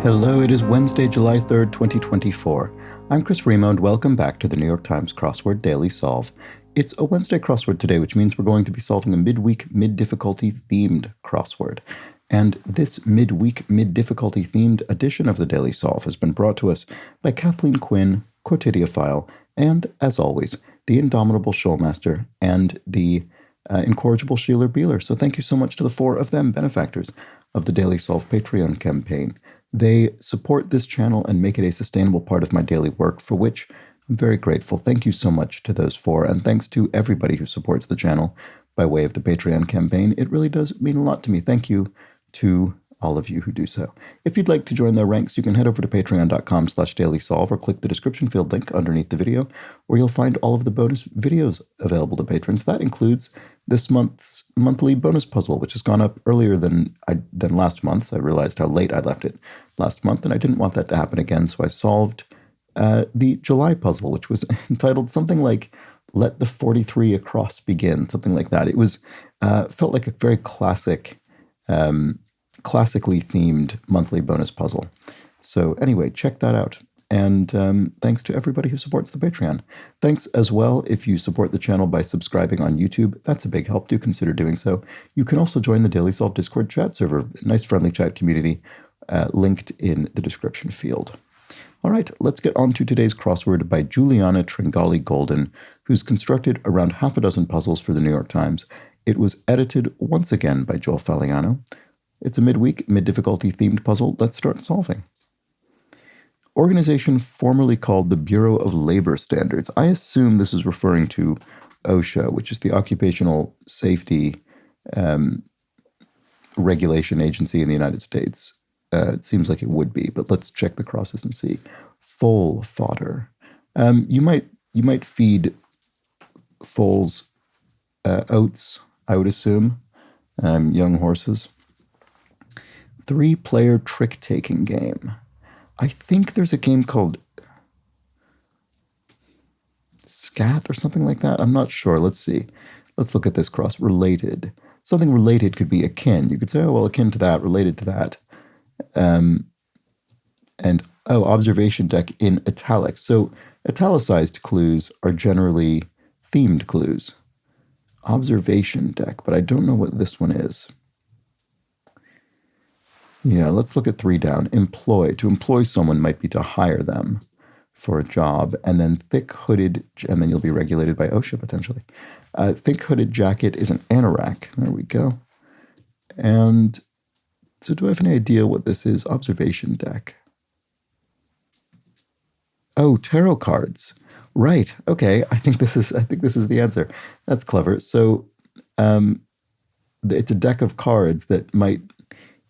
Hello, it is Wednesday, July 3rd, 2024. I'm Chris Remo, and welcome back to the New York Times Crossword Daily Solve. It's a Wednesday crossword today, which means we're going to be solving a midweek, mid-difficulty themed crossword. And this midweek, mid-difficulty themed edition of the Daily Solve has been brought to us by Kathleen Quinn, Quotidiophile, and, as always, the indomitable Showmaster and the incorrigible Sheeler Beeler. So thank you so much to the four of them, benefactors of the Daily Solve Patreon campaign. They support this channel and make it a sustainable part of my daily work, for which I'm very grateful. Thank you so much to those four, and thanks to everybody who supports the channel by way of the Patreon campaign. It really does mean a lot to me. Thank you to all of you who do so. If you'd like to join their ranks, you can head over to patreon.com/dailysolve or click the description field link underneath the video, where you'll find all of the bonus videos available to patrons. That includes this month's monthly bonus puzzle, which has gone up earlier than last month. I realized how late I left it last month, and I didn't want that to happen again, so I solved the July puzzle, which was entitled something like "Let the 43 Across Begin," something like that. It was felt like a very classically themed monthly bonus puzzle. So anyway, check that out. And thanks to everybody who supports the Patreon. Thanks as well if you support the channel by subscribing on YouTube. That's a big help. Do consider doing so. You can also join the Daily Solve Discord chat server, a nice friendly chat community linked in the description field. All right, let's get on to today's crossword by Juliana Tringali Golden, who's constructed around half a dozen puzzles for the New York Times. It was edited once again by Joel Faliano. It's a midweek, mid-difficulty themed puzzle. Let's start solving. Organization formerly called the Bureau of Labor Standards. I assume this is referring to OSHA, which is the Occupational Safety Regulation Agency in the United States. It seems like it would be, but let's check the crosses and see. Foal fodder. You might feed foals oats, I would assume, young horses. 3-player trick-taking game. I think there's a game called Scat or something like that. I'm not sure. Let's see. Let's look at this cross. Related. Something related could be akin. You could say, oh, well, akin to that, related to that. Observation deck in italics. So italicized clues are generally themed clues. Observation deck, but I don't know what this one is. Yeah, let's look at 3 down. Employ. To employ someone might be to hire them for a job. And then thick-hooded, and then you'll be regulated by OSHA, potentially. Thick-hooded jacket is an anorak. There we go. And so do I have any idea what this is? Observation deck. Oh, tarot cards. Right. Okay. I think this is the answer. That's clever. So it's a deck of cards that might,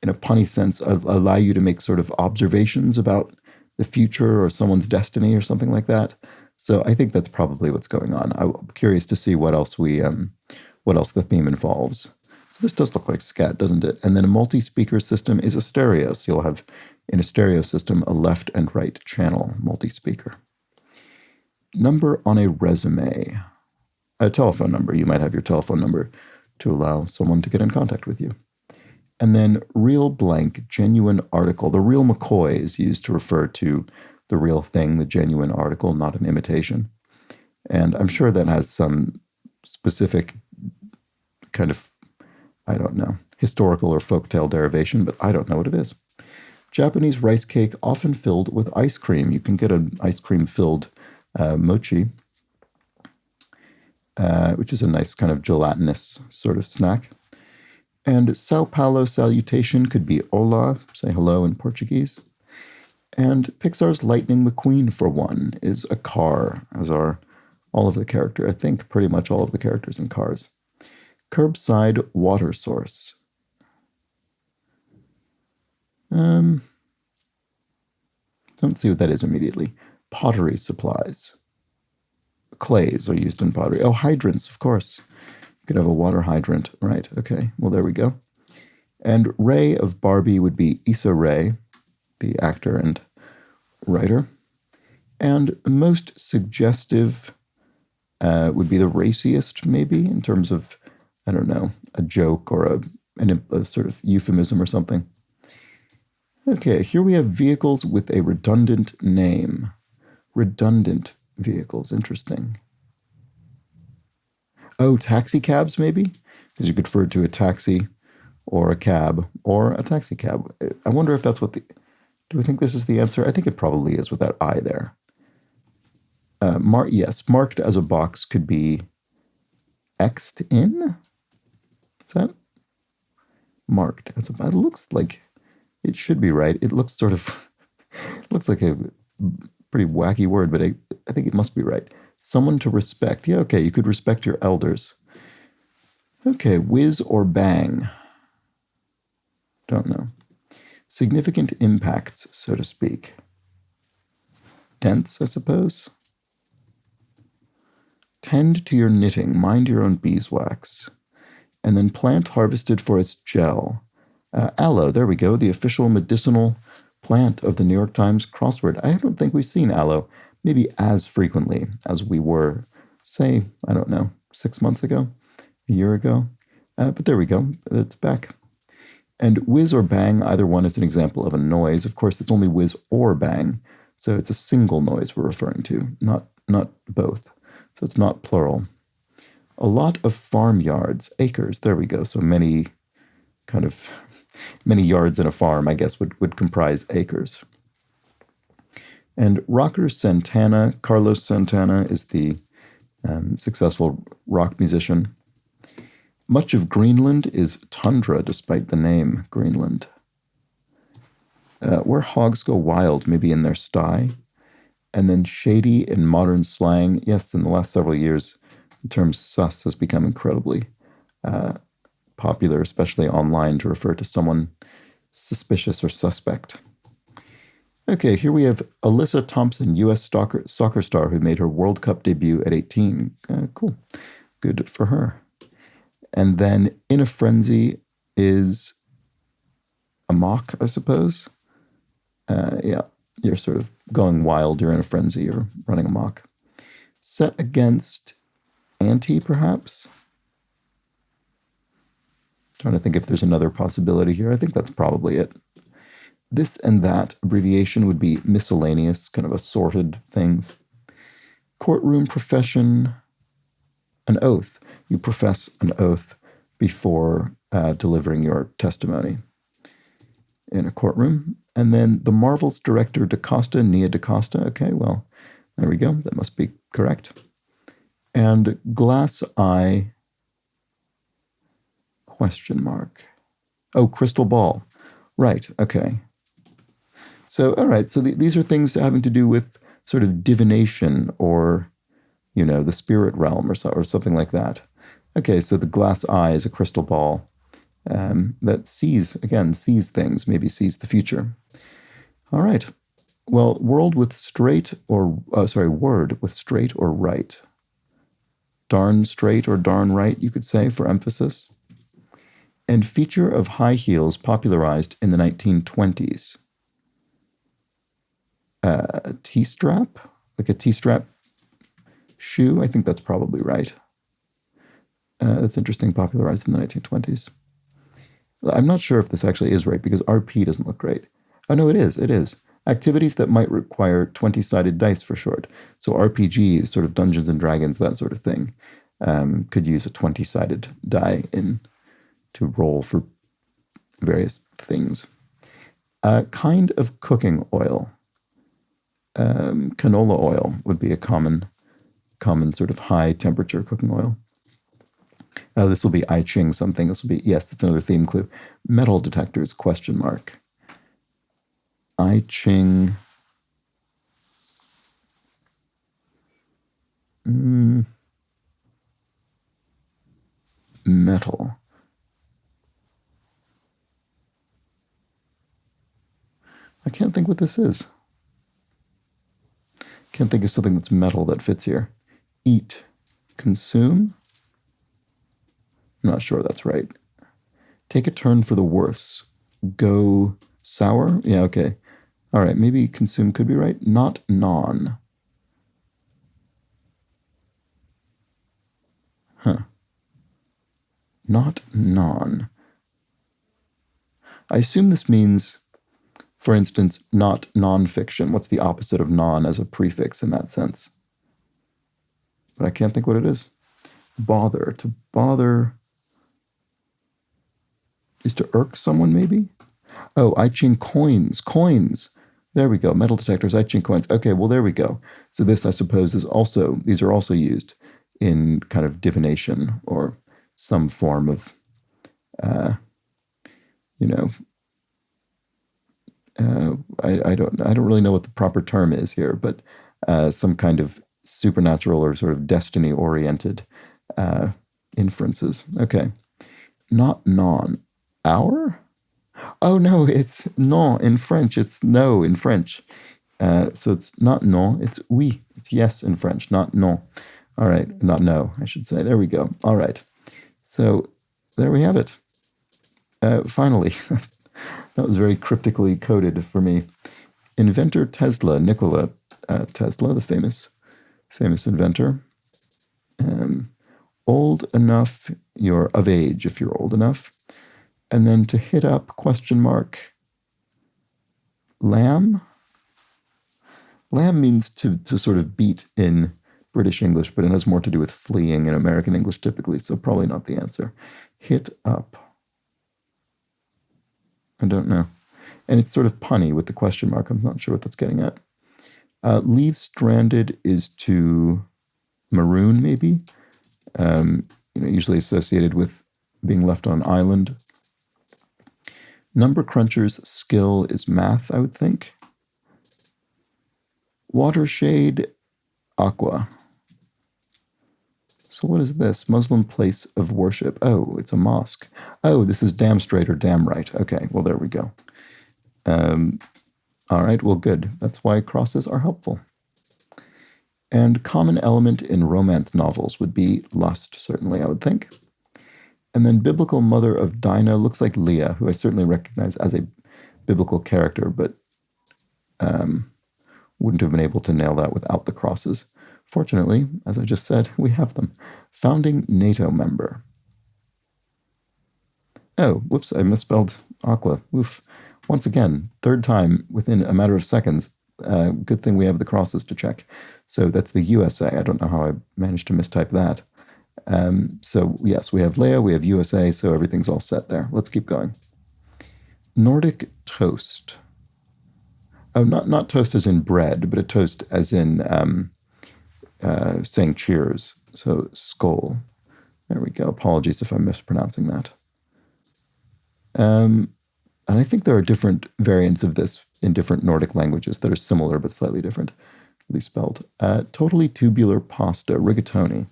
in a punny sense, allow you to make sort of observations about the future or someone's destiny or something like that. So I think that's probably what's going on. I'm curious to see what else the theme involves. So this does look like scat, doesn't it? And then a multi-speaker system is a stereo. So you'll have, in a stereo system, a left and right channel multi-speaker. Number on a resume. A telephone number. You might have your telephone number to allow someone to get in contact with you. And then real blank, genuine article. The real McCoy is used to refer to the real thing, the genuine article, not an imitation. And I'm sure that has some specific kind of, I don't know, historical or folktale derivation, but I don't know what it is. Japanese rice cake often filled with ice cream. You can get an ice cream filled mochi, which is a nice kind of gelatinous sort of snack. And Sao Paulo salutation could be hola, say hello in Portuguese. And Pixar's Lightning McQueen, for one, is a car, as are all of the characters. I think pretty much all of the characters in Cars. Curbside water source. Don't see what that is immediately. Pottery supplies. Clays are used in pottery. Oh, hydrants, of course. You could have a water hydrant. Right, okay. Well, there we go. And Ray of Barbie would be Issa Rae, the actor and writer. And the most suggestive would be the raciest, maybe, in terms of, I don't know, a joke or a sort of euphemism or something. Okay, here we have vehicles with a redundant name. Redundant vehicles, interesting. Oh, taxi cabs maybe? Because you could refer to a taxi or a cab or a taxi cab. I wonder if that's what the... Do we think this is the answer? I think it probably is with that I there. Yes, marked as a box could be X'd in? Is that? Marked as a... It looks like it should be right. It looks sort of... looks like a pretty wacky word, but I think it must be right. Someone to respect. Yeah, okay, you could respect your elders. Okay, whiz or bang? Don't know. Significant impacts, so to speak. Dense, I suppose. Tend to your knitting, mind your own beeswax. And then plant harvested for its gel. Aloe, there we go, the official medicinal plant of the New York Times crossword. I don't think we've seen aloe maybe as frequently as we were, say, I don't know, 6 months ago, a year ago. But there we go, it's back. And whiz or bang, either one is an example of a noise. Of course, it's only whiz or bang, so it's a single noise we're referring to, not both. So it's not plural. A lot of farmyards, acres, there we go. So many yards in a farm, I guess, would comprise acres. And rocker Santana, Carlos Santana is the successful rock musician. Much of Greenland is tundra, despite the name Greenland. Where hogs go wild, maybe in their sty. And then shady in modern slang. Yes, in the last several years, the term sus has become incredibly popular, especially online, to refer to someone suspicious or suspect. Okay, here we have Alyssa Thompson, U.S. soccer star who made her World Cup debut at 18. Cool. Good for her. And then in a frenzy is amok, I suppose. Yeah, you're sort of going wild, you're in a frenzy, you're running amok. Set against anti, perhaps? Trying to think if there's another possibility here. I think that's probably it. This and that abbreviation would be miscellaneous, kind of assorted things. Courtroom profession, an oath. You profess an oath before delivering your testimony in a courtroom. And then the Marvel's director, DaCosta, Nia DaCosta. Okay, well, there we go. That must be correct. And glass eye, question mark. Oh, crystal ball. Right, okay. So, all right, so these are things having to do with sort of divination or, you know, the spirit realm or something like that. Okay, so the glass eye is a crystal ball that sees things, maybe sees the future. All right. Well, word with straight or right. Darn straight or darn right, you could say, for emphasis. And feature of high heels popularized in the 1920s. T-strap, like a T-strap shoe. I think that's probably right. That's interesting, popularized in the 1920s. I'm not sure if this actually is right because RP doesn't look great. Oh, no, it is. It is. Activities that might require 20-sided dice for short. So RPGs, sort of Dungeons and Dragons, that sort of thing, could use a 20-sided die to roll for various things. Kind of cooking oil. Canola oil would be a common sort of high temperature cooking oil. This will be I Ching something. This will be, yes, that's another theme clue. Metal detectors, question mark. I Ching. Metal. I can't think what this is. Can't think of something that's metal that fits here. Eat. Consume. I'm not sure that's right. Take a turn for the worse. Go sour? Yeah, okay. All right, maybe consume could be right. Not non. Huh. Not non. I assume this means For instance, not nonfiction. What's the opposite of non as a prefix in that sense? But I can't think what it is. Bother. To bother is to irk someone, maybe? Oh, I ching coins. Coins. There we go. Metal detectors, I ching coins. Okay, well, there we go. So this, I suppose, is also, these are also used in kind of divination or some form of, you know, I don't really know what the proper term is here, but some kind of supernatural or sort of destiny-oriented inferences. Okay. Not non. Our? Oh, no, it's non in French. It's no in French. So it's not non, it's oui. It's yes in French, not non. All right, not no, I should say. There we go. All right. So there we have it. Finally, that was very cryptically coded for me. Inventor Nikola Tesla, the famous inventor. Old enough, you're of age if you're old enough. And then to hit up question mark lamb. Lamb means to sort of beat in British English, but it has more to do with fleeing in American English typically, so probably not the answer. Hit up. I don't know. And it's sort of punny with the question mark. I'm not sure what that's getting at. Leave stranded is to maroon, maybe. Usually associated with being left on an island. Number cruncher's skill is math, I would think. Watershade, aqua. So what is this? Muslim place of worship. Oh, it's a mosque. Oh, this is damn straight or damn right. Okay, well, there we go. All right, well, good. That's why crosses are helpful. And common element in romance novels would be lust, certainly, I would think. And then biblical mother of Dinah looks like Leah, who I certainly recognize as a biblical character, but wouldn't have been able to nail that without the crosses. Fortunately, as I just said, we have them. Founding NATO member. Oh, whoops, I misspelled aqua. Oof. Once again, third time within a matter of seconds. Good thing we have the crosses to check. So that's the USA. I don't know how I managed to mistype that. So yes, we have Leia, we have USA, so everything's all set there. Let's keep going. Nordic toast. Oh, not toast as in bread, but a toast as in saying cheers. So skull. There we go. Apologies if I'm mispronouncing that. And I think there are different variants of this in different Nordic languages that are similar but slightly differently spelled. Totally tubular pasta, rigatoni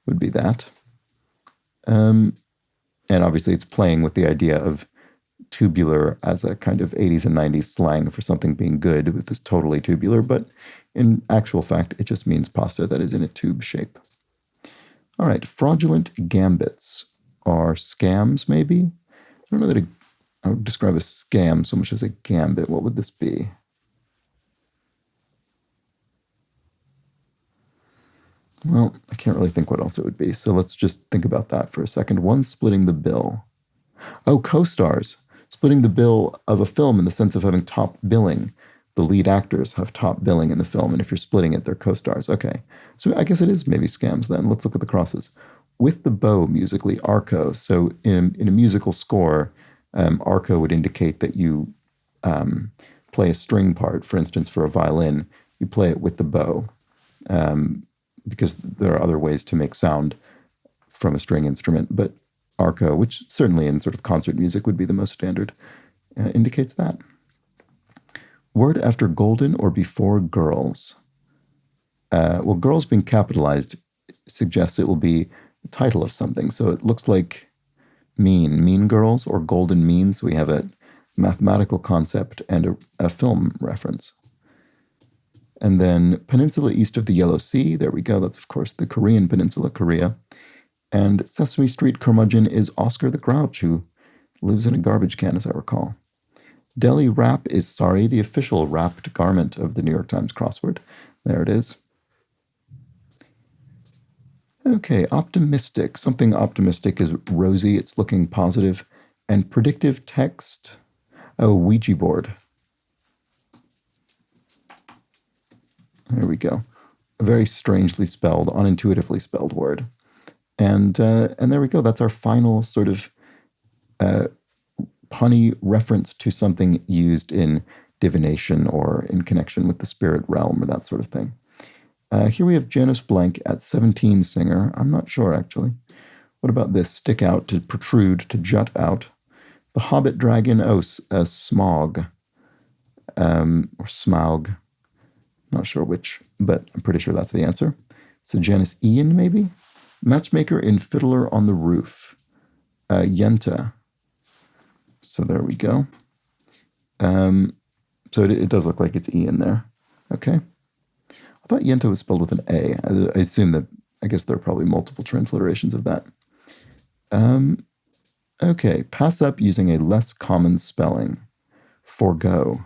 would be that. And obviously it's playing with the idea of tubular as a kind of 80s and 90s slang for something being good with this totally tubular, but in actual fact, it just means pasta that is in a tube shape. All right, fraudulent gambits are scams, maybe? I don't know that I would describe a scam so much as a gambit. What would this be? Well, I can't really think what else it would be, so let's just think about that for a second. One, splitting the bill. Oh, co-stars. Splitting the bill of a film in the sense of having top billing. The lead actors have top billing in the film, and if you're splitting it, they're co-stars. Okay, so I guess it is maybe scams then. Let's look at the crosses. With the bow, musically, arco. So in a musical score, arco would indicate that you play a string part. For instance, for a violin, you play it with the bow, because there are other ways to make sound from a string instrument. But arco, which certainly in sort of concert music would be the most standard, indicates that. Word after golden or before girls. Well, girls being capitalized suggests it will be the title of something. So it looks like mean girls or golden mean. So we have a mathematical concept and a film reference. And then peninsula east of the Yellow Sea. There we go. That's, of course, the Korean peninsula, Korea. And Sesame Street curmudgeon is Oscar the Grouch, who lives in a garbage can, as I recall. Deli wrap is sari, the official wrapped garment of the New York Times crossword. There it is. Okay, optimistic. Something optimistic is rosy. It's looking positive. And predictive text. Oh, Ouija board. There we go. A very strangely spelled, unintuitively spelled word. And there we go. That's our final sort of punny reference to something used in divination or in connection with the spirit realm or that sort of thing. Here we have Janus Blank at 17 singer. I'm not sure, actually. What about this? Stick out, to protrude, to jut out. The Hobbit Dragon, Smog. Or Smaug. Not sure which, but I'm pretty sure that's the answer. So Janus Ian, maybe? Matchmaker in Fiddler on the Roof. Yenta. So there we go. So it does look like it's Ian there. Okay. I thought Yenta was spelled with an A. I assume that, I guess there are probably multiple transliterations of that. Okay. Pass up using a less common spelling. Forgo.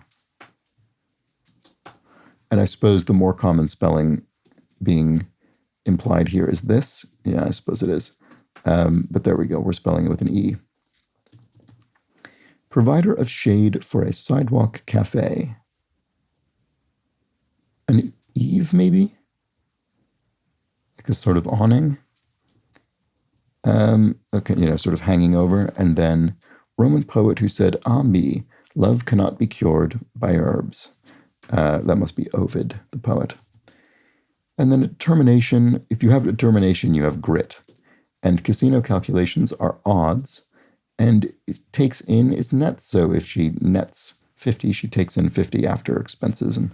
And I suppose the more common spelling being implied here is this. Yeah, I suppose it is. But there we go. We're spelling it with an E. Provider of shade for a sidewalk cafe. An eave, maybe? Like a sort of awning. Okay, sort of hanging over. And then Roman poet who said, "Ah me, love cannot be cured by herbs." That must be Ovid, the poet. And then determination. If you have determination, you have grit. And casino calculations are odds. And it takes in is nets. So if she nets 50, she takes in 50 after expenses and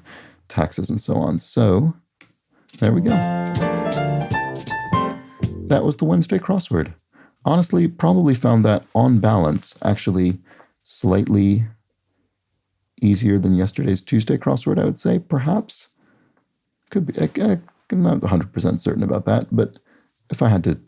taxes and so on. So there we go. That was the Wednesday crossword. Honestly, probably found that on balance actually slightly easier than yesterday's Tuesday crossword, I would say, perhaps. Could be. I'm not 100% certain about that, but if I had to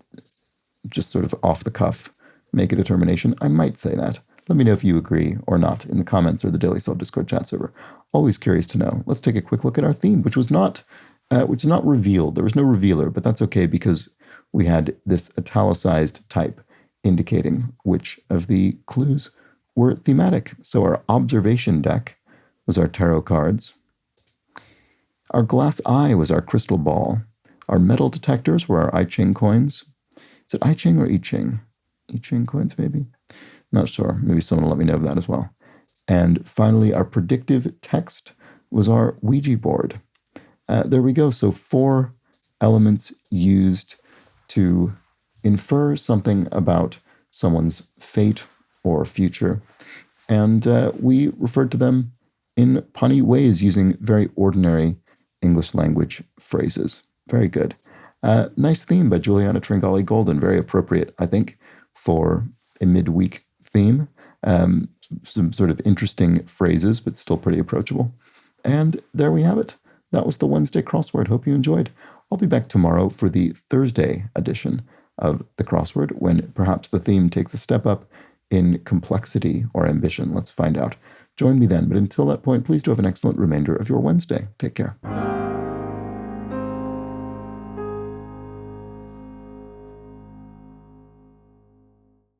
just sort of off the cuff make a determination, I might say that. Let me know if you agree or not in the comments or the Daily Solve Discord chat server. Always curious to know. Let's take a quick look at our theme, which is not revealed. There was no revealer, but that's okay because we had this italicized type indicating which of the clues were thematic. So our observation deck was our tarot cards. Our glass eye was our crystal ball. Our metal detectors were our I Ching coins. Is it I Ching or I Ching? I Ching coins, maybe? Not sure. Maybe someone will let me know of that as well. And finally, our predictive text was our Ouija board. There we go. So 4 elements used to infer something about someone's fate or future. And we referred to them in punny ways using very ordinary English language phrases. Very good. Nice theme by Juliana Tringali Golden. Very appropriate, I think, for a midweek theme. Some sort of interesting phrases, but still pretty approachable. And there we have it. That was the Wednesday crossword. Hope you enjoyed. I'll be back tomorrow for the Thursday edition of the crossword, when perhaps the theme takes a step up in complexity or ambition. Let's find out. Join me then. But until that point, please do have an excellent remainder of your Wednesday. Take care.